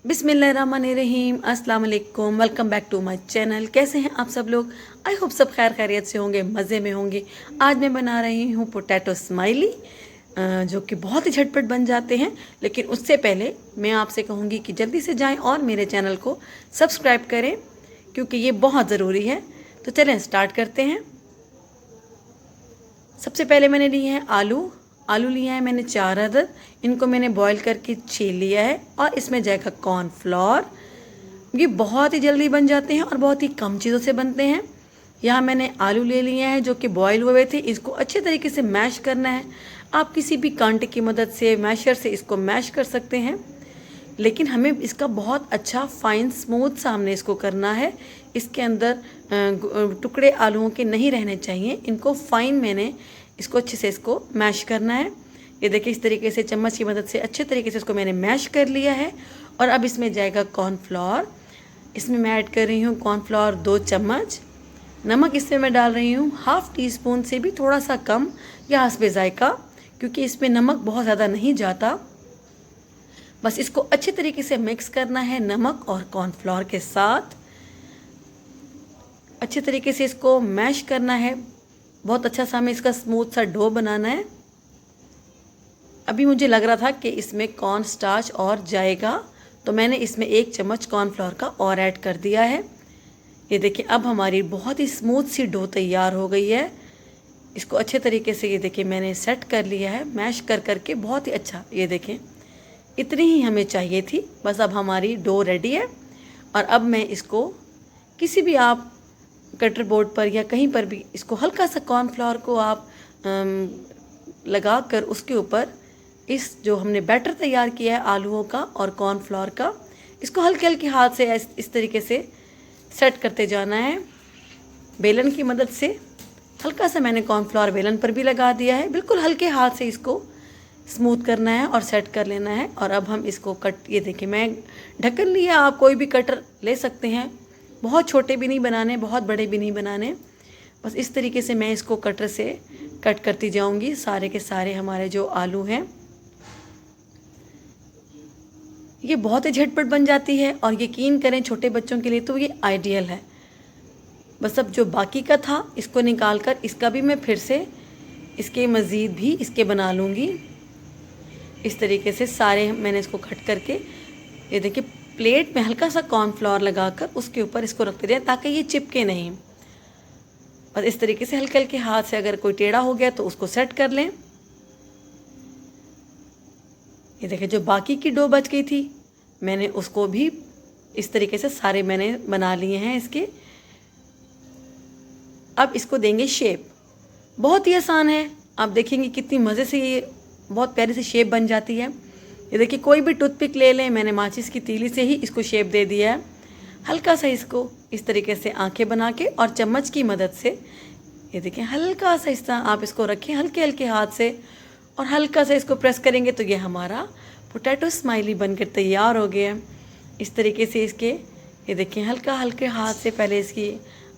बिस्मिल्लाहिर्रहमानिर्रहीम, अस्सलाम वालेकुम। Welcome back to my channel. कैसे हैं आप सब लोग? आई होप सब खैर खैरियत से होंगे, मज़े में होंगे। आज मैं बना रही हूँ पोटैटो स्माइली, जो कि बहुत ही झटपट बन जाते हैं। लेकिन उससे पहले मैं आपसे कहूँगी कि जल्दी से जाएं और मेरे चैनल को सब्सक्राइब करें, क्योंकि ये बहुत ज़रूरी है। तो चलें स्टार्ट करते हैं। सबसे पहले मैंने लिए हैं आलू लिया है मैंने 4 अदद। इनको मैंने बॉईल करके छील लिया है और इसमें जाएगा कॉर्नफ्लोर। ये बहुत ही जल्दी बन जाते हैं और बहुत ही कम चीज़ों से बनते हैं। यहाँ मैंने आलू ले लिए हैं जो कि बॉईल हुए थे। इसको अच्छे तरीके से मैश करना है। आप किसी भी कांटे की मदद से, मैशर से इसको मैश कर सकते हैं, लेकिन हमें इसका बहुत अच्छा फाइन स्मूथ सा हमने इसको करना है। इसके अंदर टुकड़े आलूओं के नहीं रहने चाहिए। इनको फाइन मैंने इसको अच्छे से इसको मैश करना है। ये देखिए, इस तरीके से चम्मच की मदद से अच्छे तरीके से इसको मैंने मैश कर लिया है। और अब इसमें जाएगा कॉर्नफ्लोर। इसमें मैं ऐड कर रही हूँ कॉर्नफ्लोर 2 चम्मच। नमक इसमें मैं डाल रही हूँ हाफ़ टी स्पून से भी थोड़ा सा कम, या हस्बे जायका, क्योंकि इसमें नमक बहुत ज़्यादा नहीं जाता। बस इसको अच्छे तरीके से मिक्स करना है नमक और कॉर्नफ्लोर के साथ। अच्छे तरीके से इसको मैश करना है। बहुत अच्छा सा हमें इसका स्मूथ सा डो बनाना है। अभी मुझे लग रहा था कि इसमें कॉर्न स्टार्च और जाएगा, तो मैंने इसमें 1 चम्मच कॉर्नफ्लोर का और ऐड कर दिया है। ये देखिए, अब हमारी बहुत ही स्मूथ सी डो तैयार हो गई है। इसको अच्छे तरीके से ये देखिए मैंने सेट कर लिया है, मैश कर करके बहुत ही अच्छा। ये देखें, इतनी ही हमें चाहिए थी। बस अब हमारी डो रेडी है। और अब मैं इसको किसी भी आप कटर बोर्ड पर या कहीं पर भी इसको हल्का सा कॉर्नफ्लोर को आप लगा कर उसके ऊपर इस जो हमने बैटर तैयार किया है आलूओं का और कॉर्नफ्लोर का, इसको हल्के हल्के हाथ से इस तरीके से सेट करते जाना है। बेलन की मदद से हल्का सा मैंने कॉर्नफ्लोर बेलन पर भी लगा दिया है। बिल्कुल हल्के हाथ से इसको स्मूथ करना है और सेट कर लेना है। और अब हम इसको कट, ये देखिए मैं ढक्कन लिया, आप कोई भी कटर ले सकते हैं। बहुत छोटे भी नहीं बनाने, बहुत बड़े भी नहीं बनाने। बस इस तरीके से मैं इसको कटर से कट करती जाऊंगी सारे के सारे हमारे जो आलू हैं। ये बहुत ही झटपट बन जाती है और यकीन करें छोटे बच्चों के लिए तो ये आइडियल है। बस अब जो बाकी का था इसको निकाल कर इसका भी मैं फिर से इसके मज़ीद भी इसके बना लूँगी। इस तरीके से सारे मैंने इसको कट करके, ये देखिए, प्लेट में हल्का सा कॉर्नफ्लोर लगाकर उसके ऊपर इसको रखते जाएं ताकि ये चिपके नहीं। और इस तरीके से हल्के हल्के हाथ से अगर कोई टेढ़ा हो गया तो उसको सेट कर लें। ये देखिए, जो बाकी की डो बच गई थी मैंने उसको भी इस तरीके से सारे मैंने बना लिए हैं इसके। अब इसको देंगे शेप। बहुत ही आसान है, आप देखेंगे कितनी मज़े से ये बहुत प्यारी सी शेप बन जाती है। ये देखिए, कोई भी टूथपिक ले लें, मैंने माचिस की तीली से ही इसको शेप दे दिया है। हल्का सा इसको इस तरीके से आंखें बना के और चम्मच की मदद से, ये देखिए, हल्का सा इस तरह आप इसको रखें हल्के हल्के हाथ से और हल्का सा इसको प्रेस करेंगे तो ये हमारा पोटैटो स्माइली बनकर तैयार हो गया है। इस तरीके से इसके, ये देखिए, हल्का हल्के हाथ से पहले इसकी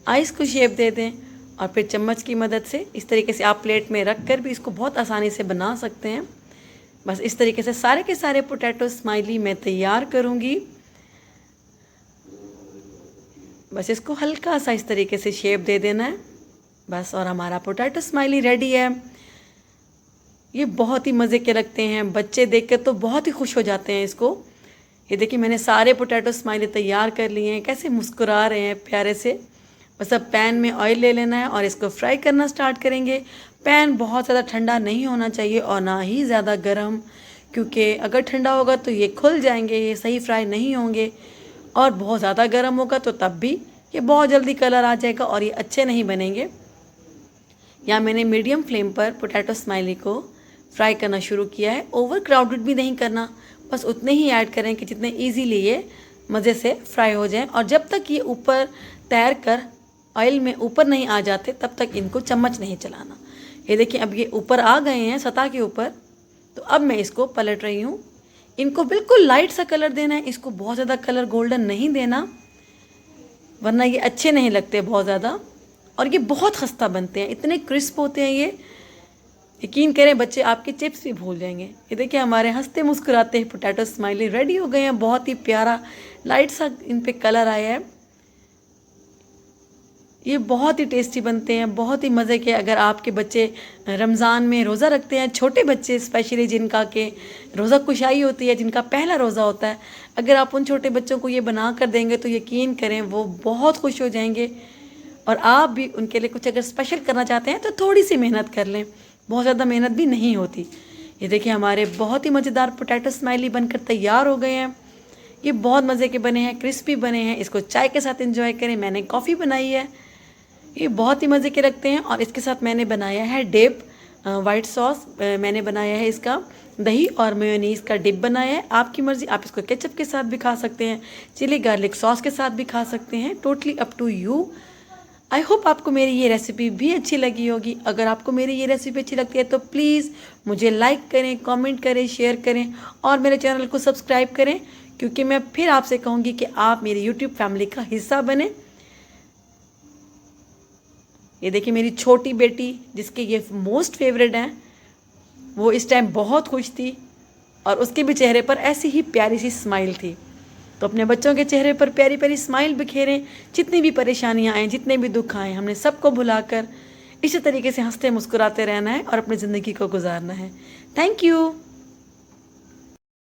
आइज़ को शेप दे दें और फिर चम्मच की मदद से इस तरीके से आप प्लेट में रख कर भी इसको बहुत आसानी से बना सकते हैं। बस इस तरीके से सारे के सारे पोटैटो स्माइली मैं तैयार करूँगी। बस इसको हल्का सा इस तरीके से शेप दे देना है बस, और हमारा पोटैटो स्माइली रेडी है। ये बहुत ही मज़े के लगते हैं, बच्चे देख कर तो बहुत ही खुश हो जाते हैं इसको। ये देखिए, मैंने सारे पोटैटो स्माइली तैयार कर लिए हैं, कैसे मुस्कुरा रहे हैं प्यारे से। बस अब पैन में ऑयल ले लेना है और इसको फ्राई करना स्टार्ट करेंगे। पैन बहुत ज़्यादा ठंडा नहीं होना चाहिए और ना ही ज़्यादा गर्म, क्योंकि अगर ठंडा होगा तो ये खुल जाएंगे, ये सही फ्राई नहीं होंगे। और बहुत ज़्यादा गर्म होगा तो तब भी ये बहुत जल्दी कलर आ जाएगा और ये अच्छे नहीं बनेंगे। यहाँ मैंने मीडियम फ्लेम पर पोटैटो स्माइली को फ्राई करना शुरू किया है। ओवर क्राउडेड भी नहीं करना, बस उतने ही ऐड करें कि जितने ईजीली ये मज़े से फ्राई हो जाएं। और जब तक ये ऊपर तैर कर ऑयल में ऊपर नहीं आ जाते तब तक इनको चम्मच नहीं चलाना। ये देखिए, अब ये ऊपर आ गए हैं सतह के ऊपर, तो अब मैं इसको पलट रही हूँ। इनको बिल्कुल लाइट सा कलर देना है, इसको बहुत ज़्यादा कलर गोल्डन नहीं देना, वरना ये अच्छे नहीं लगते बहुत ज़्यादा। और ये बहुत खस्ता बनते हैं, इतने क्रिस्प होते हैं ये। यकीन करें बच्चे आपके चिप्स भी भूल जाएंगे। ये देखिए हमारे हंसते मुस्कुराते पोटैटो स्माइली रेडी हो गए हैं। बहुत ही प्यारा लाइट सा इन पे कलर आया है। ये बहुत ही टेस्टी बनते हैं, बहुत ही मज़े के। अगर आपके बच्चे रमज़ान में रोज़ा रखते हैं, छोटे बच्चे स्पेशली जिनका के रोज़ा कुशाई होती है, जिनका पहला रोज़ा होता है, अगर आप उन छोटे बच्चों को ये बना कर देंगे तो यकीन करें वो बहुत खुश हो जाएंगे। और आप भी उनके लिए कुछ अगर स्पेशल करना चाहते हैं तो थोड़ी सी मेहनत कर लें, बहुत ज़्यादा मेहनत भी नहीं होती। ये देखिए हमारे बहुत ही मज़ेदार पोटैटो स्माइली बनकर तैयार हो गए हैं। ये बहुत मज़े के बने हैं, क्रिस्पी बने हैं। इसको चाय के साथ एंजॉय करें। मैंने कॉफ़ी बनाई है, ये बहुत ही मज़े के लगते हैं। और इसके साथ मैंने बनाया है डिप, वाइट सॉस मैंने बनाया है, इसका दही और मेयोनीज़ का डिप बनाया है। आपकी मर्ज़ी, आप इसको केचप के साथ भी खा सकते हैं, चिली गार्लिक सॉस के साथ भी खा सकते हैं, totally up to you. I hope आपको मेरी ये रेसिपी भी अच्छी लगी होगी। अगर आपको मेरी ये रेसिपी अच्छी लगती है तो प्लीज़ मुझे लाइक करें, कमेंट करें, शेयर करें और मेरे चैनल को सब्सक्राइब करें, क्योंकि मैं फिर आपसे कहूँगी कि आप मेरी यूट्यूब फैमिली का हिस्सा बने। ये देखिए मेरी छोटी बेटी जिसके ये मोस्ट फेवरेट हैं, वो इस टाइम बहुत खुश थी और उसके भी चेहरे पर ऐसी ही प्यारी सी स्माइल थी। तो अपने बच्चों के चेहरे पर प्यारी प्यारी स्माइल बिखेरें। जितनी भी परेशानियां आएँ, जितने भी दुख आएँ, हमने सबको भुलाकर इसी तरीके से हंसते मुस्कुराते रहना है और अपनी ज़िंदगी को गुजारना है। Thank you.